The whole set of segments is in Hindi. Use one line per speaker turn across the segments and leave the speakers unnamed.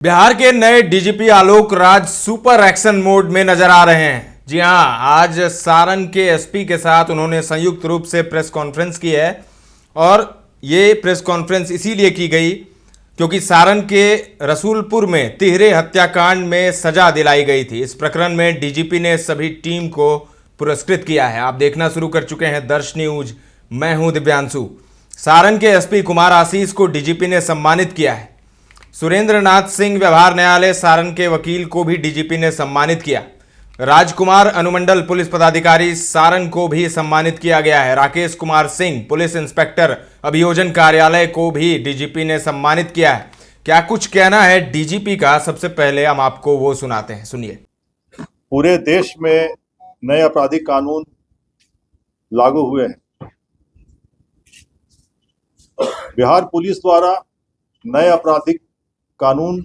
बिहार के नए DGP Alok Raj super action mode में नजर आ रहे हैं। जी हां, आज सारण के एसपी के साथ उन्होंने संयुक्त रूप से प्रेस कॉन्फ्रेंस की है और ये प्रेस कॉन्फ्रेंस इसीलिए की गई क्योंकि सारण के रसूलपुर में तिहरे हत्याकांड में सजा दिलाई गई थी। इस प्रकरण में डीजीपी ने सभी टीम को पुरस्कृत किया है। आप देखना शुरू कर चुके हैं दर्श न्यूज। मैं हूं दिव्यांशु। सारण के एसपी कुमार आशीष को डीजीपी ने सम्मानित किया है। सुरेंद्र नाथ सिंह व्यवहार न्यायालय सारण के वकील को भी डीजीपी ने सम्मानित किया। राजकुमार अनुमंडल पुलिस पदाधिकारी सारण को भी सम्मानित किया गया है। राकेश कुमार सिंह पुलिस इंस्पेक्टर अभियोजन कार्यालय को भी डीजीपी ने सम्मानित किया है। क्या कुछ कहना है डीजीपी का, सबसे पहले हम आपको वो सुनाते हैं, सुनिए।
पूरे देश में नए आपराधिक कानून लागू हुए हैं। बिहार पुलिस द्वारा नए आपराधिक कानून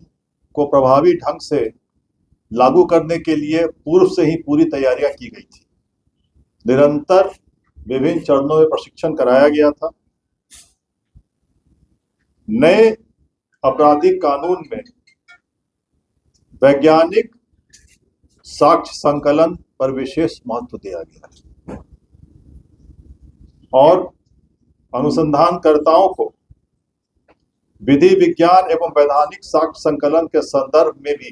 को प्रभावी ढंग से लागू करने के लिए पूर्व से ही पूरी तैयारियां की गई थी। निरंतर विभिन्न चरणों में प्रशिक्षण कराया गया था। नए आपराधिक कानून में वैज्ञानिक साक्ष्य संकलन पर विशेष महत्व दिया गया है और अनुसंधानकर्ताओं को विधि विज्ञान एवं वैधानिक साक्ष्य संकलन के संदर्भ में भी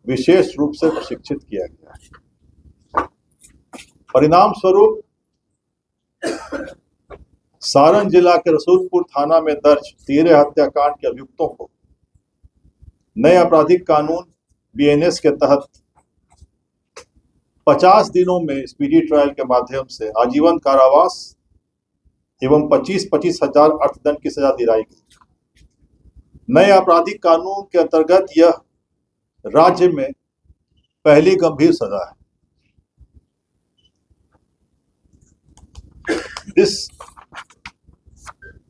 विशेष रूप से प्रशिक्षित किया गया है। परिणाम स्वरूप सारण जिला के रसूलपुर थाना में दर्ज तिहरे हत्याकांड के अभियुक्तों को नए आपराधिक कानून बीएनएस के तहत 50 दिनों में स्पीडी ट्रायल के माध्यम से आजीवन कारावास एवं 25-25 हजार अर्थदंड की सजा दिलाई गई। नए आपराधिक कानून के अंतर्गत यह राज्य में पहली गंभीर सजा है। इस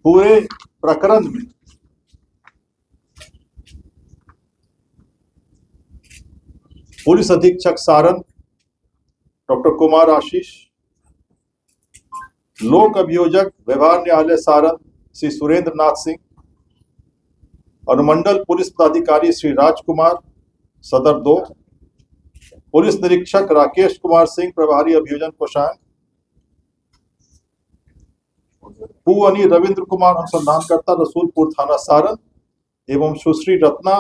पूरे प्रकरण में पुलिस अधीक्षक सारण डॉक्टर कुमार आशीष, लोक अभियोजक व्यवहार न्यायालय सारण श्री सुरेंद्र नाथ सिंह, अनुमंडल पुलिस पदाधिकारी श्री राजकुमार सदर 2, पुलिस निरीक्षक राकेश कुमार सिंह प्रभारी अभियोजन कोषांग, पुअनी रविंद्र कुमार अनुसंधानकर्ता रसूलपुर थाना सारण एवं सुश्री रत्ना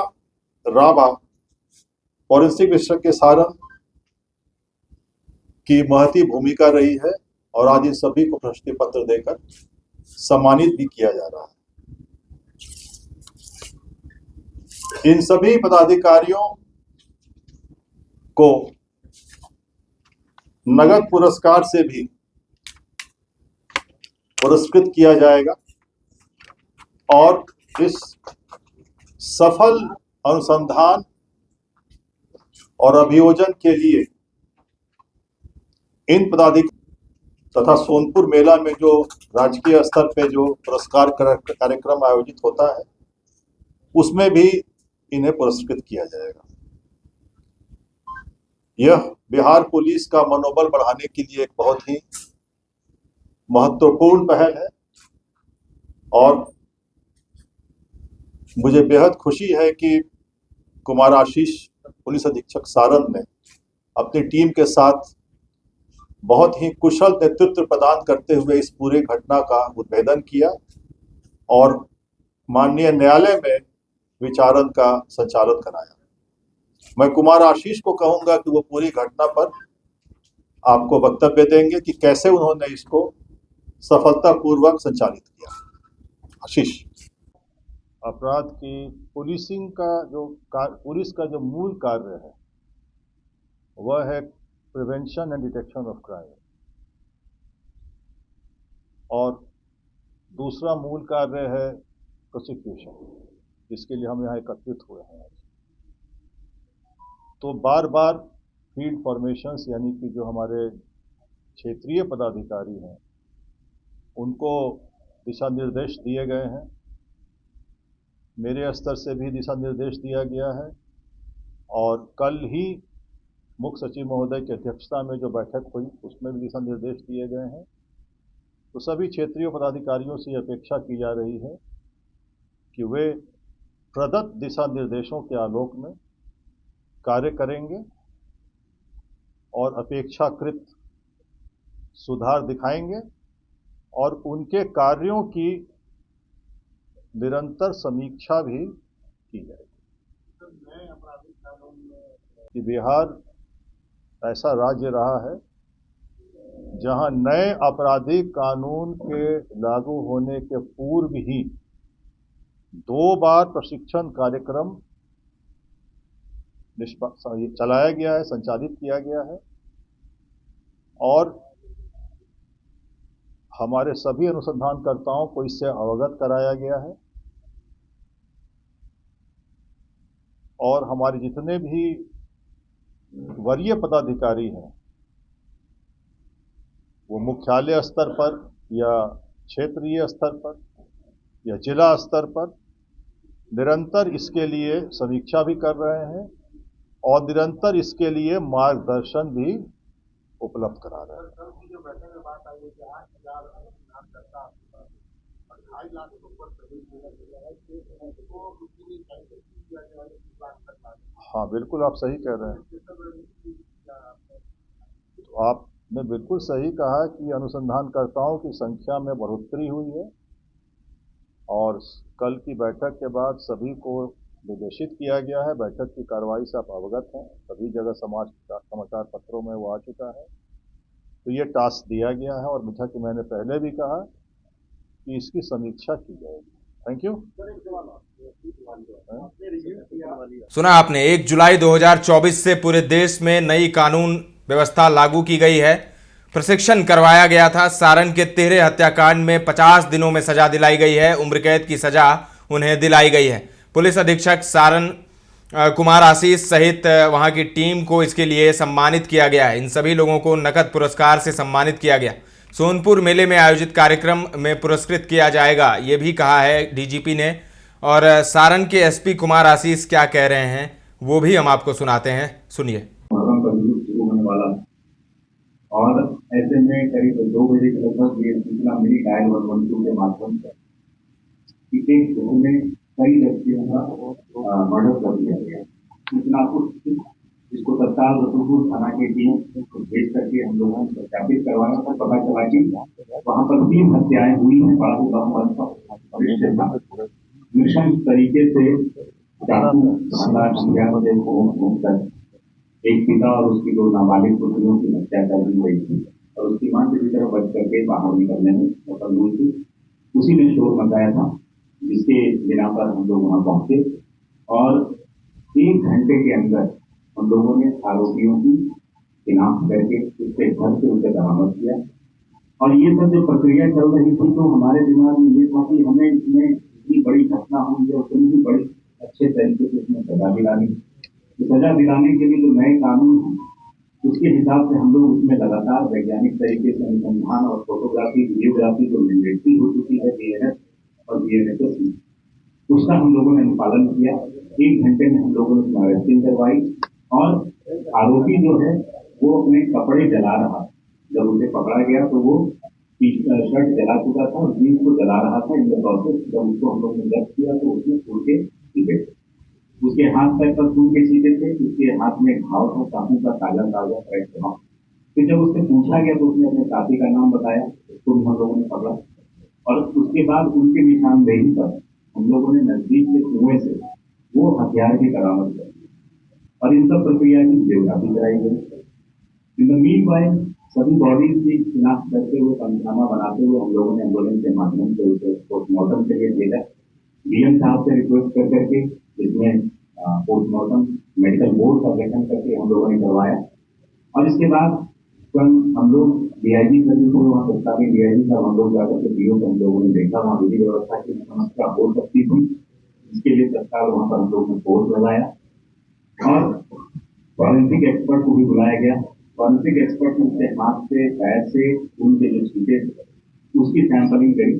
राभा फॉरेंसिक विशेषज्ञ सारण की महती भूमिका रही है और आज इन सभी को प्रशस्ति पत्र देकर सम्मानित भी किया जा रहा है। इन सभी पदाधिकारियों को नगद पुरस्कार से भी पुरस्कृत किया जाएगा और इस सफल अनुसंधान और अभियोजन के लिए इन पदाधिकारी तथा सोनपुर मेला में जो राजकीय स्तर पे जो पुरस्कार कार्यक्रम आयोजित होता है उसमें भी इन्हें पुरस्कृत किया जाएगा। यह बिहार पुलिस का मनोबल बढ़ाने के लिए एक बहुत ही महत्वपूर्ण पहल है और मुझे बेहद खुशी है कि कुमार आशीष पुलिस अधीक्षक सारण ने अपनी टीम के साथ बहुत ही कुशल नेतृत्व प्रदान करते हुए इस पूरे घटना का उद्भेदन किया और माननीय न्यायालय में विचारण का संचालन कराया। मैं कुमार आशीष को कहूंगा कि वो पूरी घटना पर आपको वक्तव्य देंगे कि कैसे उन्होंने इसको सफलतापूर्वक संचालित किया। आशीष।
अपराध की पुलिसिंग का पुलिस का जो मूल कार्य है वह है prevention and detection of crime और दूसरा मूल कार्य है प्रोसिक्यूशन, जिसके लिए हम यहाँ एकत्रित हुए हैं। तो बार बार फील्ड फॉर्मेशंस यानी कि जो हमारे क्षेत्रीय पदाधिकारी हैं उनको दिशा निर्देश दिए गए हैं, मेरे स्तर से भी दिशा निर्देश दिया गया है और कल ही मुख्य सचिव महोदय की अध्यक्षता में जो बैठक हुई उसमें भी दिशा निर्देश दिए गए हैं। तो सभी क्षेत्रीय पदाधिकारियों से अपेक्षा की जा रही है कि वे प्रदत्त दिशा निर्देशों के आलोक में कार्य करेंगे और अपेक्षाकृत सुधार दिखाएंगे और उनके कार्यों की निरंतर समीक्षा भी की जाएगी। कि बिहार ऐसा राज्य रहा है जहां नए आपराधिक कानून के लागू होने के पूर्व ही 2 बार प्रशिक्षण कार्यक्रम चलाया गया है, संचालित किया गया है और हमारे सभी अनुसंधानकर्ताओं को इससे अवगत कराया गया है और हमारे जितने भी वरीय पदाधिकारी हैं वो मुख्यालय स्तर पर या क्षेत्रीय स्तर पर या जिला स्तर पर निरंतर इसके लिए समीक्षा भी कर रहे हैं और निरंतर इसके लिए मार्गदर्शन भी उपलब्ध करा रहे हैं।
जो बैठक में बात आई है कि 8,000 अनुसंधानकर्ता और 2.5 लाख के ऊपर
हाँ, बिल्कुल आप सही कह रहे हैं। तो आपने बिल्कुल सही कहा कि अनुसंधानकर्ताओं की संख्या में बढ़ोतरी हुई है और कल की बैठक के बाद सभी को निर्देशित किया गया है। बैठक की कार्रवाई से आप अवगत हैं, सभी जगह समाचार पत्रों में वो आ चुका है। तो ये टास्क दिया गया है और जैसा कि मैंने पहले भी कहा कि इसकी समीक्षा की जाएगी। Thank you.
सुना आपने, 1 जुलाई 2024 से पूरे देश में नई कानून व्यवस्था लागू की गई है। प्रशिक्षण करवाया गया था। सारण के तिहरे हत्याकांड में 50 दिनों में सजा दिलाई गई है। उम्र कैद की सजा उन्हें दिलाई गई है। पुलिस अधीक्षक सारण कुमार आशीष सहित वहां की टीम को इसके लिए सम्मानित किया गया है। इन सभी लोगों को नकद पुरस्कार से सम्मानित किया गया। सोनपुर मेले में आयोजित कार्यक्रम में पुरस्कृत किया जाएगा, ये भी कहा है डीजीपी ने। और सारण के एसपी कुमार आशीष क्या कह रहे हैं वो भी हम आपको सुनाते हैं, सुनिए।
और ऐसे में करीब 2 बजे के लगभग ये सूचना मिली डायल 112 के माध्यम से कि एक शहर में कई व्यक्तियों का मर्डर कर दिया गया। सूचना को इसको तत्काल रसूलपुर थाना की टीम को भेज करके हम लोगों ने सत्यापित करवाया था। पता चला कि वहाँ पर 3 हत्याएं हुई हैं। मिशन तरीके से चाकू एक पिता और उसकी 2 नाबालिग पुत्रियों की हत्या कर दी गई थी और उसकी मां किसी तरह बच करके बाहर निकलने में सफल हुई थी। उसी ने शोर मचाया था, जिसके बिना पर हम लोग वहां पहुंचे और 1 घंटे के अंदर हम लोगों ने आरोपियों की शिनाख्त करके उसके घर से उसे बरामद किया। और ये सब जो प्रक्रिया चल रही थी तो हमारे दिमाग में ये था कि हमें इसमें इतनी बड़ी घटना हुई है, उतनी ही बड़ी अच्छे तरीके से इसमें सजा दिलानी। सजा दिलाने के लिए जो नए कानून हैं उसके हिसाब से हम लोग उसमें लगातार वैज्ञानिक तरीके से अनुसंधान और फोटोग्राफी, वीडियोग्राफी जो मैंडेटरी हो चुकी है बीएनएस और बीएनएसएस में, उसका हम लोगों ने अनुपालन किया। 1 घंटे में हम लोगों ने उसमें अरेस्टिंग करवाई और आरोपी जो है वो अपने कपड़े जला रहा। जब उसे पकड़ा गया तो वो शर्ट जला चुका था और जीन्स को जला रहा था। इन प्रोसेस जब उसको हम लोग ने जब्त किया तो उसमें खून के सीधे, उसके हाथ पैर पर खून के सीधे थे, उसके हाथ में घाव था, चाकू का ताजा पैक था। फिर जब उससे पूछा गया तो उसने अपने साथी का नाम बताया, उसको भी हम लोगों ने पकड़ा और उसके बाद उनके निशानदेही पर हम लोगों ने नजदीक के कुएं से वो हथियार भी बरामद कर दिए और इन सब प्रक्रिया की वीडियोग्राफी कराई गई। इन द मीनवाइल सभी बॉडीज की शिनाख्त करते हुए, पंचनामा बनाते हुए हम लोगों ने एम्बुलेंस के माध्यम से उसे पोस्टमार्टम के लिए भेजा। डीएम साहब से रिक्वेस्ट कर करके इसमें पोस्टमार्टम मेडिकल बोर्ड का गठन करके हम लोगों ने करवाया और इसके बाद हम लोग डीआईजी सर भी वहाँ प्रस्तावित डीआईजी साहब हम लोग जाकर के डीओ को हम लोगों ने देखा वहाँ विधि व्यवस्था की समस्या हो सकती थी। इसके लिए तत्काल वहाँ पर हम लोग ने फोर्स लगाया और फॉरेंसिक एक्सपर्ट को भी बुलाया गया। फॉरेंसिक एक्सपर्ट ने उसके हाथ से, पैर से उनके जो छींटे उसकी सैंपलिंग करी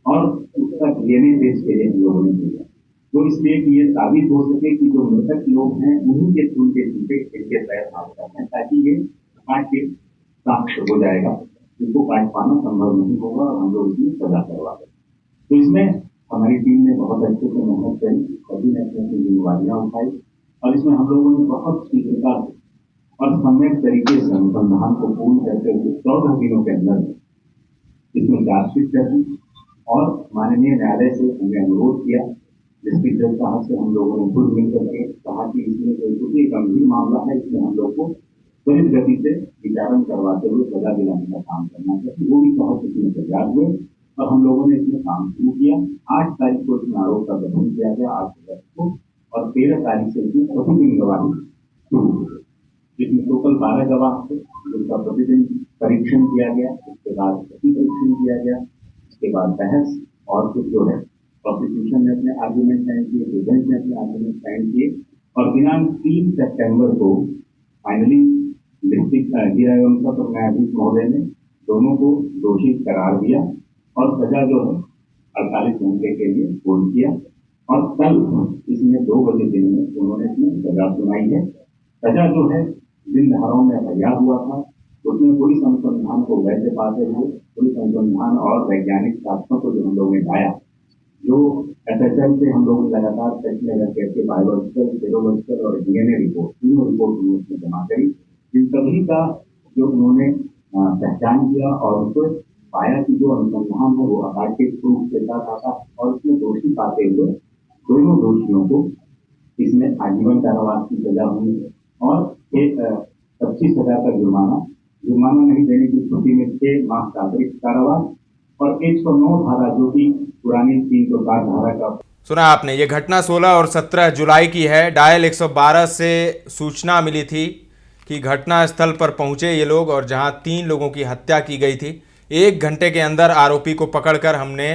और उसका डीएनए टेस्ट के लिए हम लोगों ने भेजा। तो इसलिए कि ये साबित हो सके कि जो मृतक लोग हैं उन्हीं के खून के छींटे इनके पैर हाथ कर हैं, ताकि ये काट के साक्ष्य हो जाएगा। इनको काट पाना संभव नहीं होगा और हम लोग इसमें सजा करवा दें। तो इसमें हमारी टीम ने बहुत अच्छे से मेहनत करी, सभी ने अपनी अपनी जिम्मेवारियां उठाई और इसमें हम लोगों ने बहुत शीघ्रता से और सम्यक तरीके से अनुसंधान को पूर्ण करते हुए 14 दिनों के अंदर इसमें चार्जशीट कर दी और माननीय न्यायालय से हमने अनुरोध किया। डिस्ट्रिक्ट जज साहब से हम लोगों ने खुद मिलकर के कहा कि इसमें कोई गंभीर मामला है, इसमें हम लोग को त्वरित गति से विचारण करवाते हुए सजा दिलाने का काम करना चाहिए। वो भी बहुत इसमें तैयार हुए और हम लोगों ने इसमें काम शुरू किया। 8 तारीख को इसमें आरोप का गठन किया गया 8 अगस्त को और 13 तारीख से इसमें प्रतिदिन गवाही शुरू हुई, जिसमें टोटल 12 गवाह थे जिनका प्रतिदिन परीक्षण किया गया, उसके बाद प्रति परीक्षण किया गया, उसके बाद बहस और कुछ जो है प्रोसिक्यूशन ने अपने आर्गूमेंट साइन किए, डिफेंस ने अपने आर्गूमेंट साइन किए और दिनांक 3 सितंबर को फाइनली डिस्ट्रिक्ट और न्यायाधीश महोदय ने दोनों को दोषी करार दिया और सजा जो है 48 घंटे के लिए होल्ड किया और कल इसमें 2 बजे दिन में उन्होंने इसमें सजा सुनाई है। सजा जो है जिन धाराओं में तैयार हुआ था उसमें पुलिस अनुसंधान को वैध पाते हुए पुलिस अनुसंधान और वैज्ञानिक साक्ष्यों को जो हम लोगों ने लाया, जो SHL से हम लोग लगातार करके बायोलॉजिकल, सेरोलॉजिकल और DNA रिपोर्ट, तीनों रिपोर्ट उन्होंने जमा करी। इन सभी का जो उन्होंने पहचान किया और उसको पाया कि जो अनुसंधान है वो अकार्टिक प्रूफ के साथ आता और उसमें दोषी पाते हुए दोनों दोषियों को इसमें आजीवन कारावास की सजा हुई है और एक 25,000 का जुर्माना नहीं देने की स्थिति में 6 माह का अतिरिक्त कारावास और 109 धारा जो कि पुरानी 304 धारा का।
सुना आपने, ये घटना 16 और 17 जुलाई की है। डायल 112 से सूचना मिली थी कि घटना स्थल पर पहुंचे ये लोग और जहां 3 लोगों की हत्या की गई थी। 1 घंटे के अंदर आरोपी को पकड़कर हमने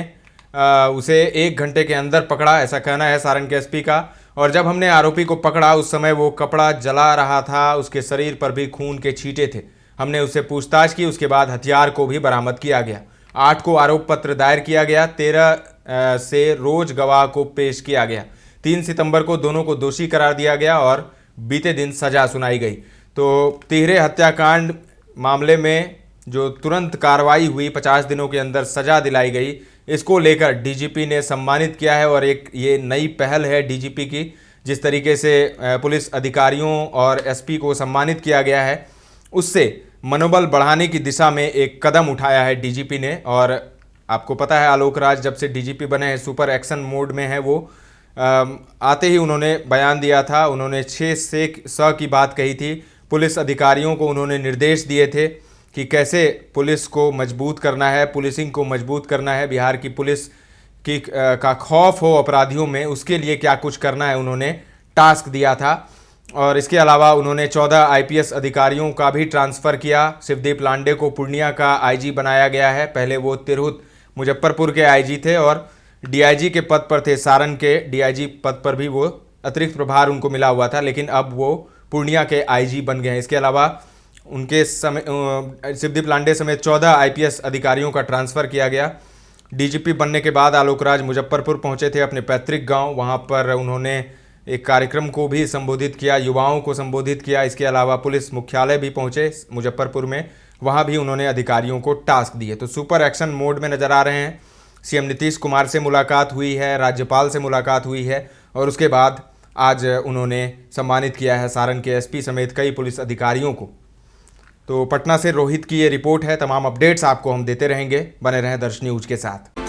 उसे 1 घंटे के अंदर पकड़ा, ऐसा कहना है सारण के एसपी का। और जब हमने आरोपी को पकड़ा उस समय वो कपड़ा जला रहा था, उसके शरीर पर भी खून के छींटे थे। हमने उससे पूछताछ की, उसके बाद हथियार को भी बरामद किया गया। 8 को आरोप पत्र दायर किया गया, 13 से रोज गवाह को पेश किया गया। 3 सितंबर को दोनों को दोषी करार दिया गया और बीते दिन सजा सुनाई गई। तो तिहरे हत्याकांड मामले में जो तुरंत कार्रवाई हुई, 50 दिनों के अंदर सजा दिलाई गई, इसको लेकर डीजीपी ने सम्मानित किया है। और एक ये नई पहल है डीजीपी की, जिस तरीके से पुलिस अधिकारियों और एसपी को सम्मानित किया गया है, उससे मनोबल बढ़ाने की दिशा में एक कदम उठाया है डीजीपी ने। और आपको पता है आलोक राज जब से डीजीपी बने हैं सुपर एक्शन मोड में है वो। आते ही उन्होंने बयान दिया था, उन्होंने 6 की बात कही थी। पुलिस अधिकारियों को उन्होंने निर्देश दिए थे कि कैसे पुलिस को मजबूत करना है, पुलिसिंग को मजबूत करना है, बिहार की पुलिस की का खौफ हो अपराधियों में, उसके लिए क्या कुछ करना है उन्होंने टास्क दिया था। और इसके अलावा उन्होंने 14 IPS अधिकारियों का भी ट्रांसफ़र किया। शिवदीप लांडे को पूर्णिया का IG बनाया गया है। पहले वो तिरहुत मुजफ्फरपुर के IG थे और DIG के पद पर थे, सारण के DIG पद पर भी वो अतिरिक्त प्रभार उनको मिला हुआ था, लेकिन अब वो पूर्णिया के IG बन गए हैं। इसके अलावा उनके समय शिवदीप लांडे समेत 14 IPS अधिकारियों का ट्रांसफ़र किया गया। DGP बनने के बाद आलोक राज मुजफ्फरपुर पहुंचे थे, अपने पैतृक गांव। वहां पर उन्होंने एक कार्यक्रम को भी संबोधित किया, युवाओं को संबोधित किया। इसके अलावा पुलिस मुख्यालय भी पहुंचे मुजफ्फरपुर में, वहां भी उन्होंने अधिकारियों को टास्क दिए। तो सुपर एक्शन मोड में नज़र आ रहे हैं। CM नीतीश कुमार से मुलाकात हुई है, राज्यपाल से मुलाकात हुई है और उसके बाद आज उन्होंने सम्मानित किया है सारण के SP समेत कई पुलिस अधिकारियों को। तो पटना से रोहित की ये रिपोर्ट है। तमाम अपडेट्स आपको हम देते रहेंगे, बने रहें दर्श न्यूज के साथ।